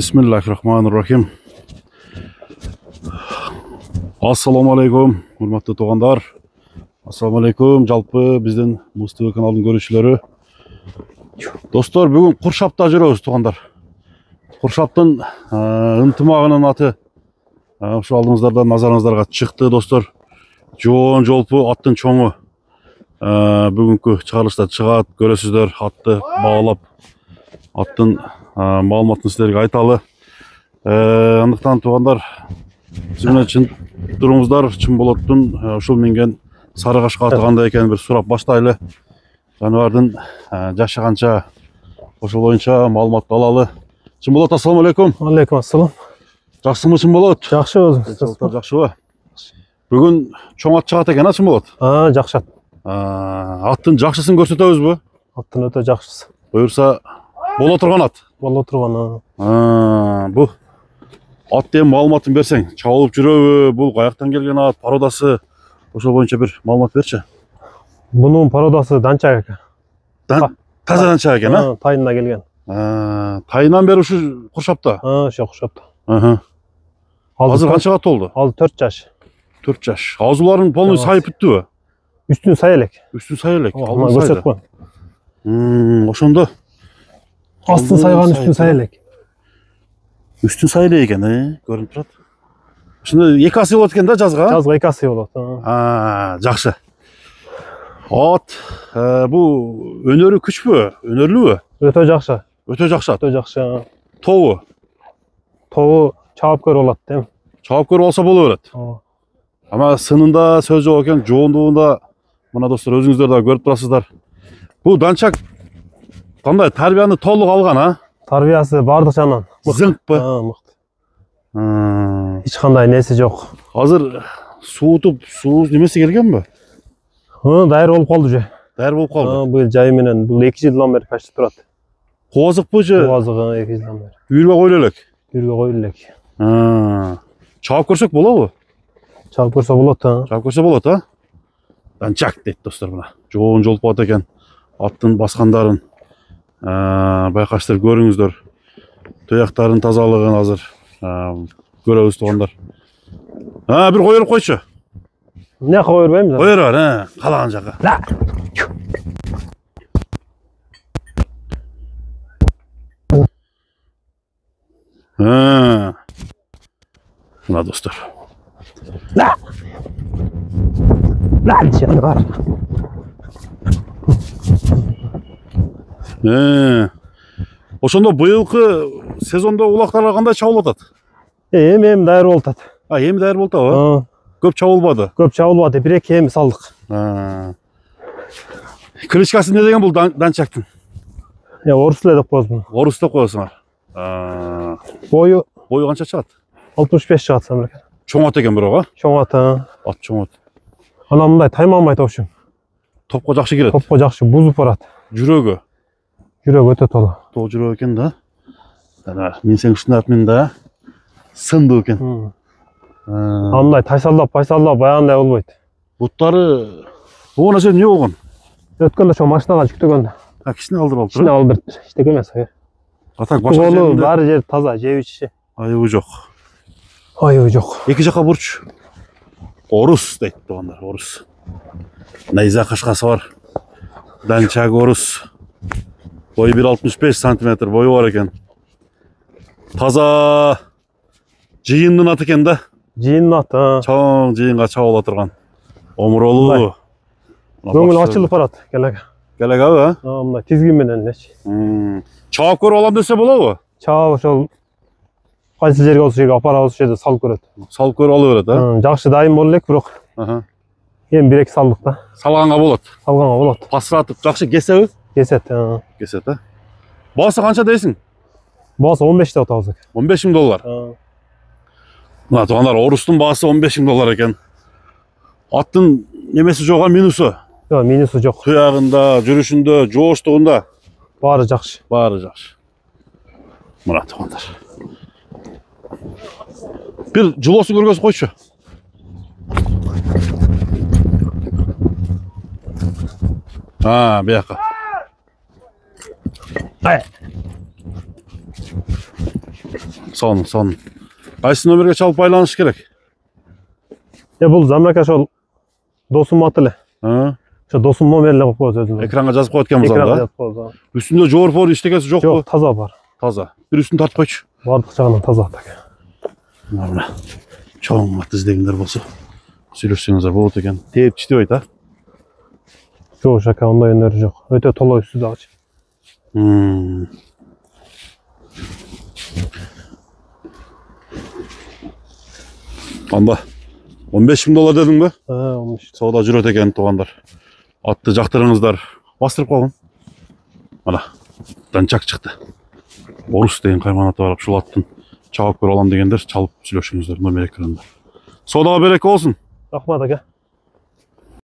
Bismillahirrahmanirrahim. Assalamu alaikum, hurmatlı toğanдар. Assalamu alaikum, жалпы біздің Муз ТВ каналының көрүүчүлөрү. Достор, бүгүн Куршапта жүрөбүз тоғандар. Куршаптын ынтымагынын аты ушу алдыңыздардан назарыңыздарга чыкты, достор. Жоон жолпу аттын чоңу бүгүнкү чыгарылышта чыгат, көрөсүздөр. Атты баалап, аттын маалыматын силерге айталы. Андыктан туугандар, сиз чын туруңуздар, чын болоттун ушул минген сары кашка аты кандай экенин бир сурап баштайлы. Жаныбардын жашы канча, ошол боюнча маалымат алалы. Чын болот, ассаламу алейкум. Алейкум ассалам. Жакшысыңбы, чын болот? Жакшы өзүңүз. Жакшыбы? Бүгүн чоң ат чыгат экен, чын болот? Жакшы ат. Аттын жакшысын көрсөтөбүзбү? Аттын өтө жакшысы. Буюрса боло турган ат. Боло турган. Бу ат деген маалыматын берсең, чабылып жүрөбү? Бул каяктан келген ат, породасы? Ошол боюнча бир маалымат берчи. Бунун породасы данчак экен. Таза данчак экен, Тайынан келген. Тайынан бери ушу Куршапта? Ошо Куршапта. Азыр канчага толду? Азыр 4 жаш. 4 жаш. Азууларын полный сайып бүттүбү? Үстүн сай элек. Үстүн сай элек. Көрсөтүп коюм. Ошондо Астын сайган үстүн сай элек. Үстүн сай элек экен, көрүнүп турат. Ошондо 2 асы болот экен да жазга? Жазга 2 асы болот. Жакшы. Ат бул өнөрү күчпү? Өнөрлүүбү? Өтө жакшы. Өтө жакшы ат. Өтө жакшы. Тобу? Тобу чабапкөр болот дейм. Чабапкөр болсо боло берет. Ама сынында сөз жок экен, жоондугунда мына достор өзүңүздөр да көрүп турасыздар. Бул данчак кандай тарбияны толук алган, Тарбиясы бардык жагынан зыңкпы? Мыкты. Эч кандай неси жок. Азыр суутуп, суу немеси келгенби? Дайыр болуп калды же. Дайыр болуп калды. Бул жай менен бул 2 жылдан бери качып турат. Кубазыкпы же? Кубазыгы 2 жылдан бери. Үйүргө коюлу элек. Үйүргө коюлу элек. Чабып көрсөк болобу? Чабып көрсө болот, Чабып көрсө болот, Данчак дейт достор мына. Жоон жолпу ат экен. Аттын баскандарын байкаштыр, көрүңүздөр. Төяктарын тазалыгын азыр көрөбүз туугандар. Бир коюп койчу. Эмне кое бербейм? Кое бер, калаган жака. Мына достор. Жаныбар. Ошондо быйылкы сезондо улактарга кандай чабылып атат? Эми дайыр болуп атат. Эми дайыр болуп атабы? Көп чабылбады. Көп чабылбады, 1-2 эми салдык. Кличкасы эмне деген бул данчактын? Орус эле деп коебуз. Орус деп коесуңар. Бою Канча чыгат? 65 чыгат самырка. Чоң ат экен бирок, Чоң ат. Ат чоң ат. Ана мындай тайманбай топчу. Топко жакшы кирет. Топко жакшы бузуп барат. Жүрөгү. Жүрөк өтө толу. Тоо жүрөк экен да. Минсең үстүнө мен да. Сынды экен. Мындай тайсалдап, байсалдап баягындай болбойт. Буттары бул нерсе эмне болгон? Өткөндө чоң машинага жүктөгөндө. Кичине алдырып алып тур. Кичине алып иштеке эмес. Атак башка жеринде баары жер таза, жеп ичиши. Айыбы жок. Айыбы жок. Эки жака бурч. Орус дейт туугандар, орус. Найза кашкасы бар. Данчак орус. Бою 1,65 сантиметр бою бар экен. Таза жыйындын аты экен да. Жыйындын аты. Чоң жыйынга чабыла турган. Омуролуу. Көңүл ачылып барат. Келегаби, Мындай тизгин менен элечи. Чабып көрүп алам десе болобу? Чабып ошол кайсы жерге болсо жерге апарабыз, ошол жерде салып көрөт. Салып көрүп ала берет, Жакшы дайым боло элек, бирок эми 1-2 салдык да. Салганга болот. Салганга болот. Пасыратып жакшы кесеби? Кесет. Кесет, Баасы канча дейсиң? Баасы 15 деп атабыз. $15,000. Мына туугандар, орустун баасы $15,000 экен. Аттын немеси жок, минусу? Жок, минусу жок. Туягында, жүрүшүндө, жооштугунда Баары жакшы. Баары жакшы. Мына туугандар. Бир жылоосун көргөзүп койчу. Бияка. Sağ olun. Qayсы номерге чалып байланыш керек? Бул замрака ошол досум аты эле. Ha? Ошо досум номерин коюп коет өзүнүн. Экранга жазып коет экенбиз Экранга анда. жазып коет. Үстүндө жоор иштегеси жокпу? Жок, таза бар. Таза. Бир үстүн тартып койчу. Бардык жагынан таза так. Мына. Чоң ат издегендер болсо сүйлөшсөңүздөр болот экен. Тээп читебейт, а? Жок, шака ондай өнөр жок. Өтө толой үстү дагычы. Анда $15.000 дедиңби? Olmuş. Сауда жүрөт экен туугандар. Атты жактырыңыздар. Бастырып койгон. Мына данчак чыкты. Орус деген кайманаты бар. Ушул аттын чабып көрө алам дегендер чалып сүйлөшүңүздөр номер экранында. Соодага береке болсун. Рахмат aka.